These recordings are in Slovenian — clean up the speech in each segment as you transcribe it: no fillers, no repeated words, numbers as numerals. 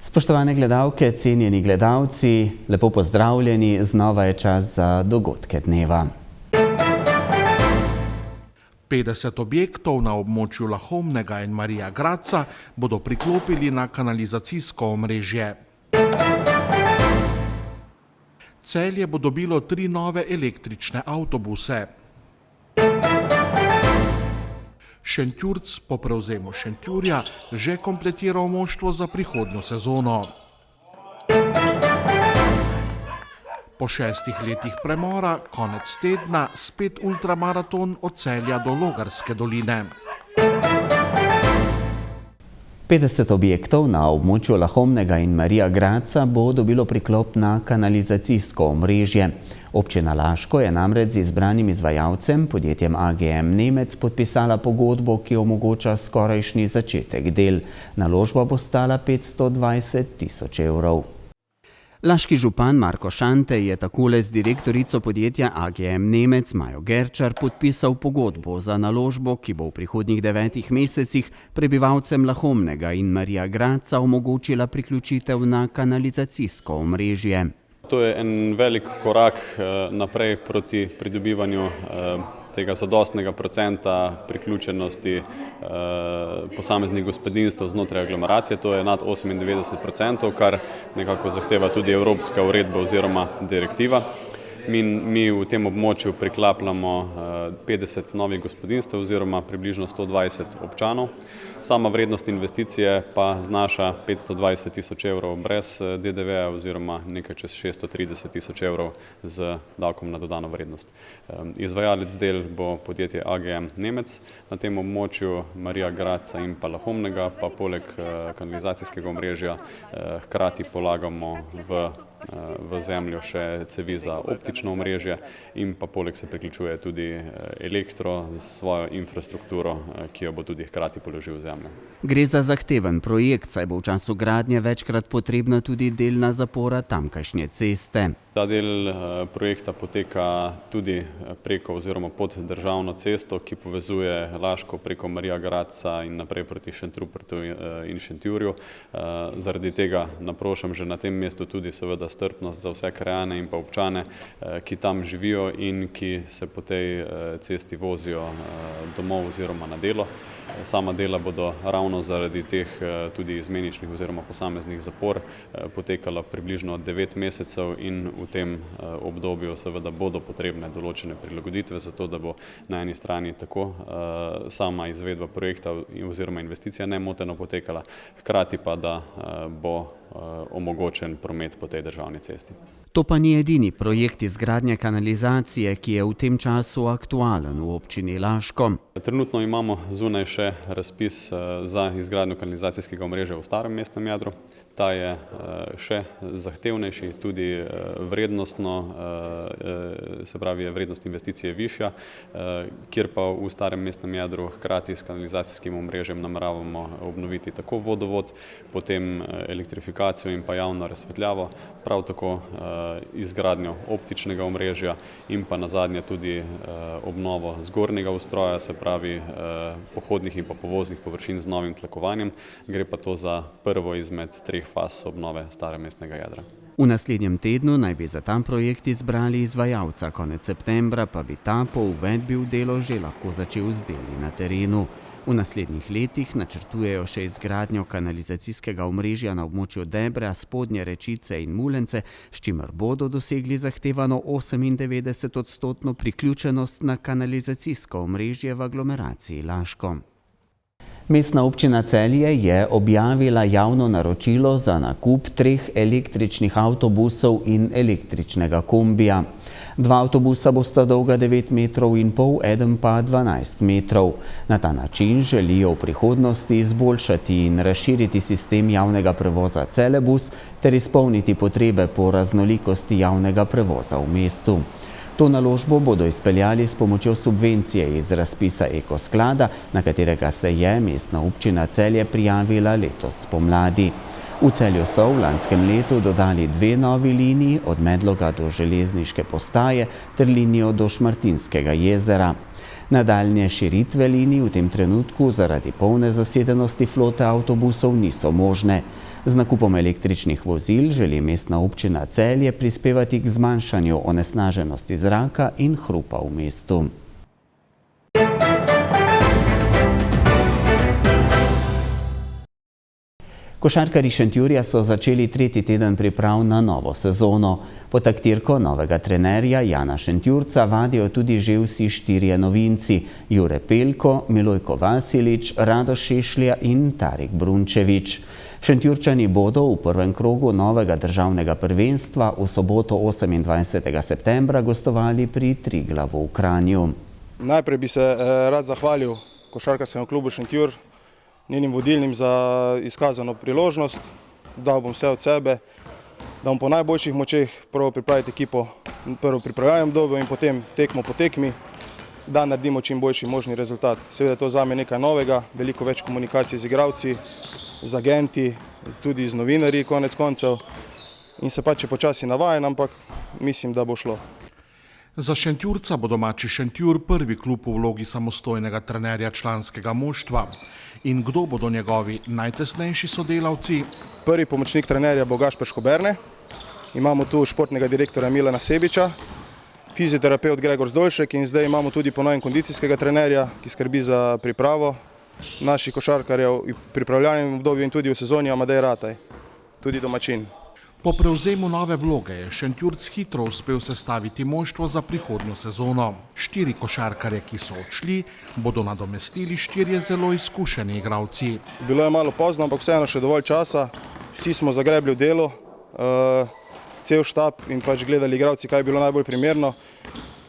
Spoštovane gledalke, cenjeni gledalci, lepo pozdravljeni, znova je čas za dogodke dneva. 50 objektov na območju Lahomnega in Marija Gradca bodo priklopili na kanalizacijsko omrežje. Celje bo dobilo 3 nove električne avtobuse. Šentjurc po prevzemu Šentjurja že kompletiral moštvo za prihodnjo sezono. Po 6 letih premora, konec tedna, spet ultramaraton od Celja do Logarske doline. 50 objektov na območju Lahomnega in Marija Gradca bo dobilo priklop na kanalizacijsko omrežje. Občina Laško je namreč z izbranim izvajalcem, podjetjem AGM Nemec, podpisala pogodbo, ki omogoča skorajšnji začetek del. Naložba bo stala 520 tisoč evrov. Laški župan Marko Šante je takole z direktorico podjetja AGM Nemec Majo Gerčar podpisal pogodbo za naložbo, ki bo v prihodnjih 9 mesecih prebivalcem Lahomnega in Marija Gradca omogočila priključitev na kanalizacijsko omrežje. To je en velik korak naprej proti pridobivanju tega zadostnega procenta priključenosti posameznih gospodinjstev znotraj aglomeracije. To je nad 98%, kar nekako zahteva tudi evropska uredba oziroma direktiva. Mi v tem območju priklapljamo 50 novih gospodinjstev oziroma približno 120 občanov. Sama vrednost investicije pa znaša 520 tisoč evrov brez DDV-ja oziroma nekaj čez 630 tisoč evrov z davkom na dodano vrednost. Izvajalec del bo podjetje AGM Nemec, na tem območju Marija Gradca in pa Lahomnega, pa poleg kanalizacijskega omrežja hkrati polagamo v zemljo še cevi za optično omrežje in pa poleg se priključuje tudi elektro z svojo infrastrukturo, ki jo bo tudi hkrati položil v zemljo. Gre za zahteven projekt, saj bo v času gradnje večkrat potrebna tudi delna zapora tamkajšnje ceste. Ta del projekta poteka tudi preko oziroma pod državno cesto, ki povezuje Laško preko Marija Gradca in naprej proti Šentrupertu in Šentjurju. Zaradi tega naprošam že na tem mestu tudi seveda strpnost za vse krajane in pa občane, ki tam živijo in ki se po tej cesti vozijo domov oziroma na delo. Sama dela bodo ravno zaradi teh tudi izmeničnih oziroma posameznih zapor potekala približno 9 mesecev in v tem obdobju seveda bodo potrebne določene prilagoditve, zato da bo na eni strani tako sama izvedba projekta oziroma investicija nemoteno potekala, hkrati pa da bo omogočen promet po tej državni cesti. To pa ni edini projekt izgradnje kanalizacije, ki je v tem času aktualen v občini Laško. Trenutno imamo zunaj še razpis za izgradnjo kanalizacijskega omrežja v starem mestnem jedru. Ta je še zahtevnejši, tudi vrednostno, se pravi, je vrednost investicije višja, kjer pa v starem mestnem jedru hkrati s kanalizacijskim omrežjem nameravamo obnoviti tako vodovod, potem elektrifikacijo in pa javno razsvetljavo, prav tako izgradnjo optičnega omrežja in pa nazadnje tudi obnovo zgornjega ustroja, se pravi pohodnih in pa povoznih površin z novim tlakovanjem. Gre pa to za prvo izmed 3 faz obnove starega mestnega jedra. V naslednjem tednu naj bi za ta projekt izbrali izvajalca, konec septembra pa bi ta po uvedbi v delo že lahko začel z deli na terenu. V naslednjih letih načrtujejo še izgradnjo kanalizacijskega omrežja na območju Debra, Spodnje Rečice in Mulence, s čimer bodo dosegli zahtevano 98% priključenost na kanalizacijsko omrežje v aglomeraciji Laško. Mestna občina Celje je objavila javno naročilo za nakup 3 električnih avtobusov in električnega kombija. 2 avtobusa bosta dolga 9,5 metrov, eden pa 12 metrov. Na ta način želijo v prihodnosti izboljšati in razširiti sistem javnega prevoza Celebus ter izpolniti potrebe po raznolikosti javnega prevoza v mestu. To naložbo bodo izpeljali s pomočjo subvencije iz razpisa Ekosklada, na katerega se je mestna občina Celje prijavila letos spomladi. V Celju so v lanskem letu dodali 2 novi liniji, od Medloga do železniške postaje ter linijo do Šmartinskega jezera. Nadaljnje širitve linij v tem trenutku zaradi polne zasedenosti flote avtobusov niso možne. Z nakupom električnih vozil želi mestna občina Celje prispevati k zmanjšanju onesnaženosti zraka in hrupa v mestu. Košarkarji Šentjurja so začeli tretji teden priprav na novo sezono. Pod taktirko novega trenerja Jana Šentjurca vadijo tudi že vsi štirje novinci: Jure Pelko, Milojko Vasilič, Rado Šešlja in Tarik Brunčevič. Šentjurčani bodo v prvem krogu novega državnega prvenstva v soboto 28. septembra gostovali pri Triglavu v Kranju. Najprej bi se rad zahvalil košarkarskemu klubu Šentjur, njenim vodilnim za izkazano priložnost. Dal bom vse od sebe, da bom po najboljših močeh prvo pripraviti ekipo prvo pripravljalnem obdobju in potem tekmo po tekmi, da naredimo čim boljši možni rezultat. Seveda je to zame nekaj novega, veliko več komunikacij z igralci, z agenti, tudi z novinarji konec koncev in se pač počasi navajam, ampak mislim, da bo šlo. Za Šentjurca bo domači Šentjur prvi klub v vlogi samostojnega trenerja članskega moštva. In kdo bodo njegovi najtesnejši sodelavci? Prvi pomočnik trenerja bo Gašper Škoberne, imamo tu športnega direktorja Milana Sebiča, fizioterapeut Gregor Zdolšek in zdaj imamo tudi po novem kondicijskega trenerja, ki skrbi za pripravo naših košarkarjev v pripravljalnem obdobju in tudi v sezoni, Amadej Rataj, tudi domačin. Po prevzemu nove vloge je Šentjurc hitro uspel sestaviti moštvo za prihodnjo sezono. 4 košarkarje, ki so odšli, bodo nadomestili 4 zelo izkušeni igralci. Bilo je malo pozno, ampak vseeno še dovolj časa. Vsi smo zagrebli v delo, cel štab in pač gledali igralci, kaj je bilo najbolj primerno.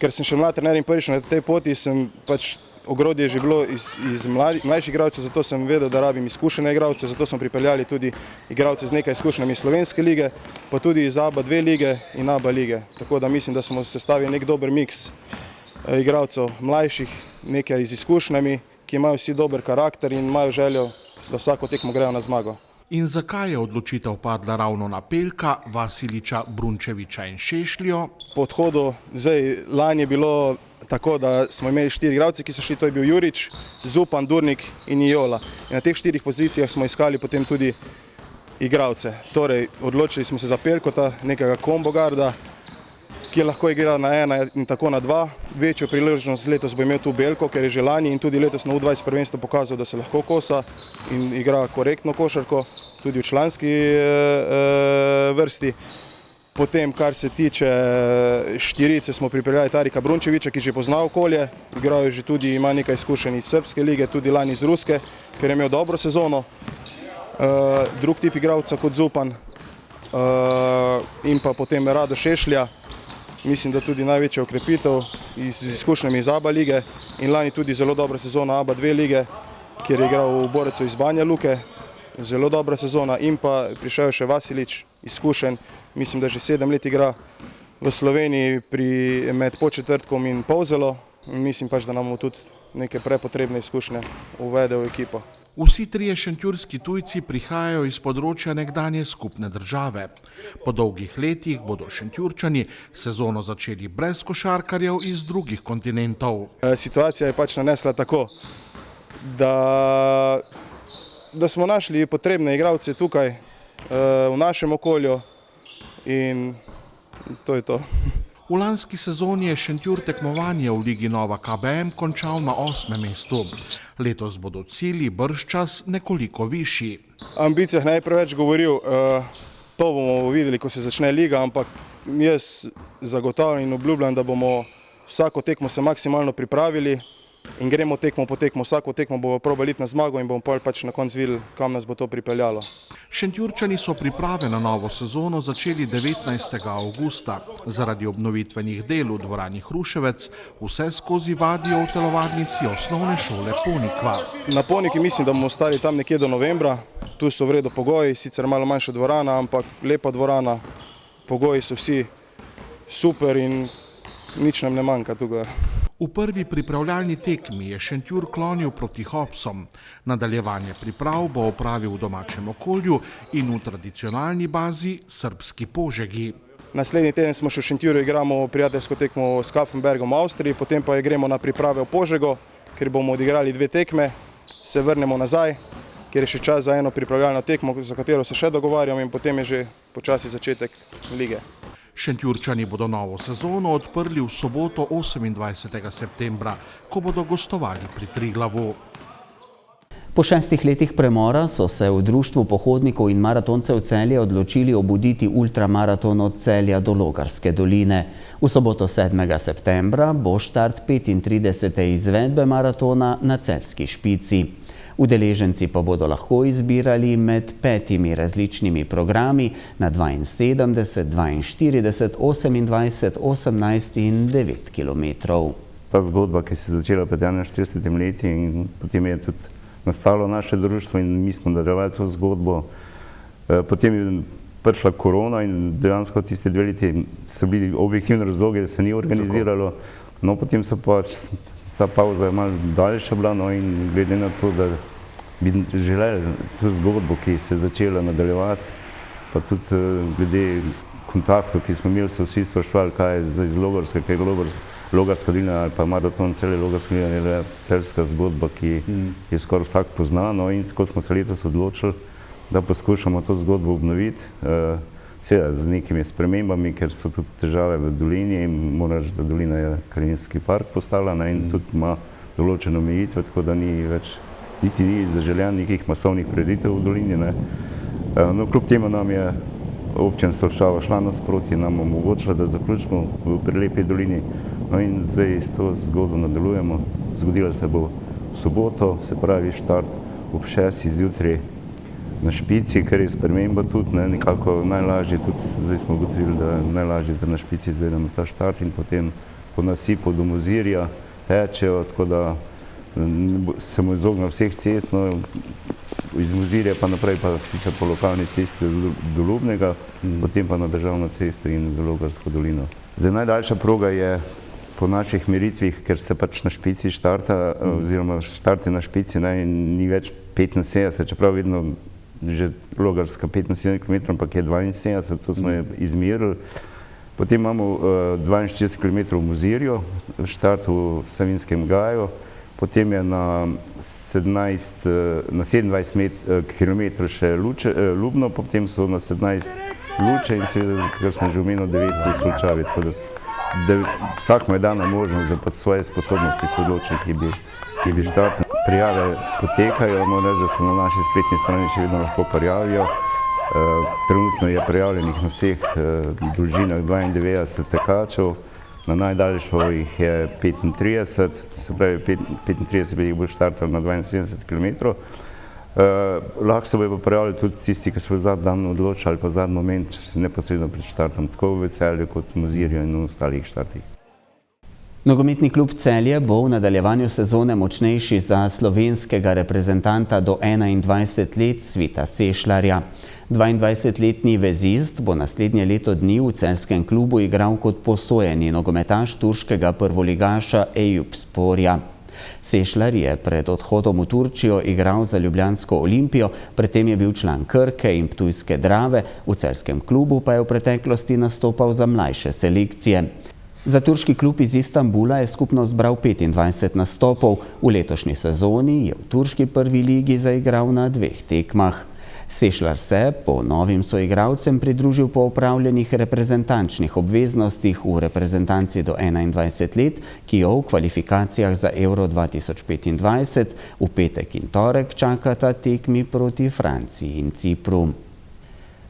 Ker sem še mlad trener in prvič na tej poti, sem pač ogrodje že bilo iz mlajših igralcev, zato sem vedel, da rabim izkušene igralce, zato smo pripeljali tudi igralce z nekaj izkušnjami slovenske lige, pa tudi iz ABA 2 lige in ABA lige. Tako da mislim, da smo sestavili nek dober miks igralcev mlajših, nekaj z izkušnjami, ki imajo vsi dober karakter in imajo željo, da vsako tekmo grejo na zmago. In zakaj je odločitev padla ravno na Pelka, Vasiliča, Brunčeviča in Šešljo? Po odhodu, lani je bilo tako, da smo imeli 4 igralce, ki so šli, to je bil Jurič, Zupan, Durnik in Jola. In na teh 4 pozicijah smo iskali potem tudi igralce. Torej, odločili smo se za Pelkota, nekega kombogarda, ki lahko igra na 1 in tako na 2. Večjo priložnost letos bo imel tu Belko, ker je že lani in tudi letos na U20 prvenstvu pokazal, da se lahko kosa in igra korektno košarko, tudi v članski vrsti. Potem, kar se tiče štirice, smo pripeljali Tarika Brunčeviča, ki že pozna okolje, igral je že tudi, ima nekaj izkušenj iz srpske lige, tudi lani iz ruske, ker je imel dobro sezono. Drug tip igralca kot Zupan in pa potem Rado Šešlja, mislim, da tudi največja okrepitev z izkušnjami iz ABA lige in lani tudi zelo dobra sezona ABA 2 lige, kjer je igral v Borecu iz Banja Luke, zelo dobra sezona in pa prišel še Vasilič, izkušen, mislim, da že 7 let igra v Sloveniji med Podčetrtkom in Polzelo. Mislim pač, da nam bo tudi neke prepotrebne izkušnje uvedel v ekipo. Vsi 3 šentjurski tujci prihajajo iz področja nekdanje skupne države. Po dolgih letih bodo Šentjurčani sezono začeli brez košarkarjev iz drugih kontinentov. Situacija je pač nanesla tako, da smo našli potrebne igralce tukaj v našem okolju in to je to. V lanski sezoni je Šentjur tekmovanje v Ligi Nova KBM končal na 8. mestu. Letos bodo cilji bržčas nekoliko višji. O ambicijah ne bi preveč govoril, to bomo videli, ko se začne liga, ampak jaz zagotavljam in obljubljam, da bomo vsako tekmo se maksimalno pripravili in gremo tekmo po tekmo. Vsako tekmo bomo probali iti na zmago in bomo pač na koncu videli, kam nas bo to pripeljalo. Šentjurčani so priprave na novo sezono začeli 19. avgusta. Zaradi obnovitvenih del v dvorani Hruševec vse skozi vadijo v telovadnici osnovne šole Ponikva. Na Poniki mislim, da bomo ostali tam nekje do novembra. Tu so v redu pogoji, sicer malo manjša dvorana, ampak lepa dvorana. Pogoji so vsi super in nič nam ne manjka tukaj. V prvi pripravljalni tekmi je Šentjur klonil proti Hopsom. Nadaljevanje priprav bo opravil v domačem okolju in v tradicionalni bazi Srbski Požegi. Naslednji teden smo še v Šentjurju, igramo prijateljsko tekmo s Kapfenbergom v Avstriji, potem pa gremo na priprave v Požego, kjer bomo odigrali 2 tekme, se vrnemo nazaj, kjer je še čas za eno pripravljalno tekmo, za katero se še dogovarjamo in potem je že počasi začetek lige. Šentjurčani bodo novo sezono odprli v soboto 28. septembra, ko bodo gostovali pri Triglavu. Po 6 letih premora so se v Društvu pohodnikov in maratoncev Celje odločili obuditi ultramaraton od Celja do Logarske doline. V soboto 7. septembra bo štart 35. izvedbe maratona na Celjski špici. Udeleženci pa bodo lahko izbirali med 5 različnimi programi na 72, 42, 28, 18 in 9 kilometrov. Ta zgodba, ki se je začela pred 41 leti in potem je tudi nastalo naše društvo in mi smo nadaljevali to zgodbo. Potem je prišla korona in dejansko tiste 2 leti so bili objektivni razlogi, da se ni organiziralo. No, potem so pa ta pauza je malo daljša bila, no, in glede na to, da bi želeli to zgodbo, ki se je začela nadaljevati, pa tudi glede kontaktov, ki smo imeli, so vsi sprašvali, kaj je iz Logarske, kaj je Logarska dolina ali pa maraton Celje Logarska dolina, je celjska zgodba, ki je skoraj vsak pozna, no, in tako smo se letos odločili, da poskušamo to zgodbo obnoviti, seveda z nekimi spremembami, ker so tudi težave v dolini in moram reči, da dolina je krajinski park postala in tudi ima določene omejitve, tako da ni več, niti ni zaželjen nekih masovnih prireditev v dolini, ne. No, kljub temu nam je občina Solšava šla nasproti, nam omogočila, da zaključimo v prelepi dolini, no in zdaj s to zgodbo nadaljujemo. Zgodilo se bo v soboto, se pravi štart ob 6 zjutraj na špici, kar je sprememba tudi, ne, nekako najlažje, tudi zdaj smo ugotovili, da je najlažje, da na špici izvedemo ta štart in potem po nasipu do Mozirja tečejo, tako da se mu izognil vseh cest, no, iz Mozirja pa naprej pa sicer po lokalni cesti do Ljubnega, potem pa na državno cesto in v Logarsko dolino. Zdaj najdaljša proga je po naših meritvih, ker se pač na špici štarta, oziroma štart je na špici, ni več 75, čeprav vedno že Logarska 75 km, ampak je 72, to smo izmerili. Potem imamo 42 km v Mozirju, štart v Savinjskem gaju, potem je na 27 km še Ljubno, potem so na 17 Luče in seveda, kar sem že omenil, 900 v Solčavi, tako da vsak mu je dana možnost, da pa svoje sposobnosti se odloči, ki bi štartil. Prijave potekajo, moram reči, da se na naši spletni strani še vedno lahko prijavijo. Trenutno je prijavljenih na vseh dolžinah 92 tekačev, na najdaljšo jih je 35, se pravi 35 jih bo štartalo na 72 km. Lahko se bojo prijavili tudi tisti, ki so zadnji dan odločili ali pa zadnji moment neposredno pred štartom, tako v Celju kot v Mozirju in v ostalih štartih. Nogometni klub Celje bo v nadaljevanju sezone močnejši za slovenskega reprezentanta do 21 let Svita Sešljarja. 22-letni vezist bo naslednje leto dni v celjskem klubu igral kot posojeni nogometaš turškega prvoligaša Eyüpsporja. Sešljar je pred odhodom v Turčijo igral za ljubljansko Olimpijo, predtem je bil član Krke in Ptujske Drave, v celjskem klubu pa je v preteklosti nastopal za mlajše selekcije. Za turški klub iz Istanbula je skupno zbral 25 nastopov, v letošnji sezoni je v turški prvi ligi zaigral na 2 tekmah. Sešljar se po novim soigralcem pridružil po opravljenih reprezentančnih obveznostih v reprezentanci do 21 let, ki jo v kvalifikacijah za Euro 2025 v petek in torek čakata tekmi proti Franciji in Cipru.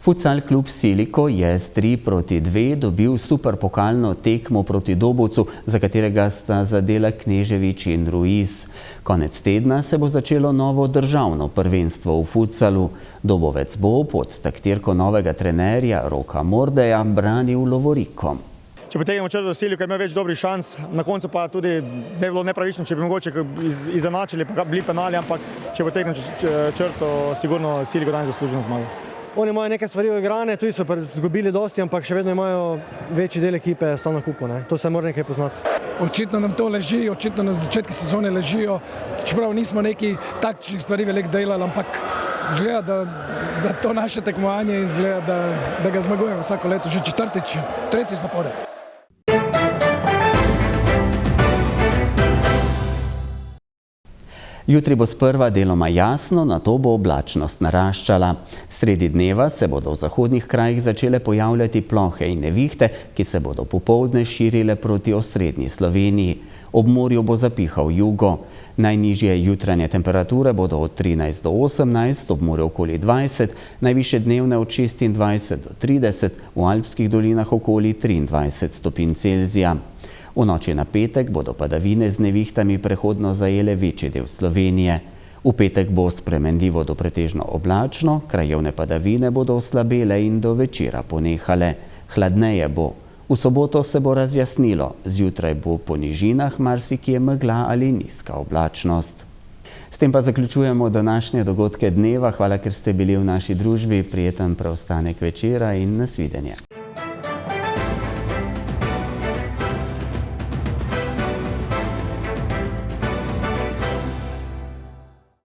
Futsal klub Siliko je s 3-2 dobil superpokalno tekmo proti Dobovcu, za katerega sta zadela Knežević in Ruiz. Konec tedna se bo začelo novo državno prvenstvo v futsalu. Dobovec bo pod taktirko novega trenerja Roka Mordeja branil lovoriko. Če potegnemo črto do Silika, ima več dobrih šans, na koncu pa tudi ne bi bilo nepravično, če bi mogoče izenačili, pa bili penali, ampak če potegnemo črto, sigurno Siliko danes zasluženo zmago. Oni imajo nekaj stvari igrane, tudi so izgubili dosti, ampak še vedno imajo večji del ekipe stal na kupu, ne? To se mora nekaj poznati. Očitno nam to leži, očitno na začetku sezone ležijo, čeprav nismo neki taktičnih stvari veliko delali, ampak Izgleda, da to naše tekmovanje izgleda, da ga zmagujemo vsako leto, že tretjič zapored. Jutri bo sprva deloma jasno, nato bo oblačnost naraščala. Sredi dneva se bodo v zahodnih krajih začele pojavljati plohe in nevihte, ki se bodo popoldne širile proti osrednji Sloveniji. Ob morju bo zapihal jugo. Najnižje jutranje temperature bodo od 13 do 18, ob morju okoli 20, najvišje dnevne od 26 do 30, v alpskih dolinah okoli 23 stopinj Celzija. V noči na petek bodo padavine z nevihtami prehodno zajele večji del Slovenije. V petek bo spremenljivo do pretežno oblačno, krajevne padavine bodo oslabele in do večera ponehale. Hladneje bo. V soboto se bo razjasnilo, zjutraj bo po nižinah marsikje megla ali nizka oblačnost. S tem pa zaključujemo današnje dogodke dneva. Hvala, ker ste bili v naši družbi. Prijeten preostanek večera in nasvidenje.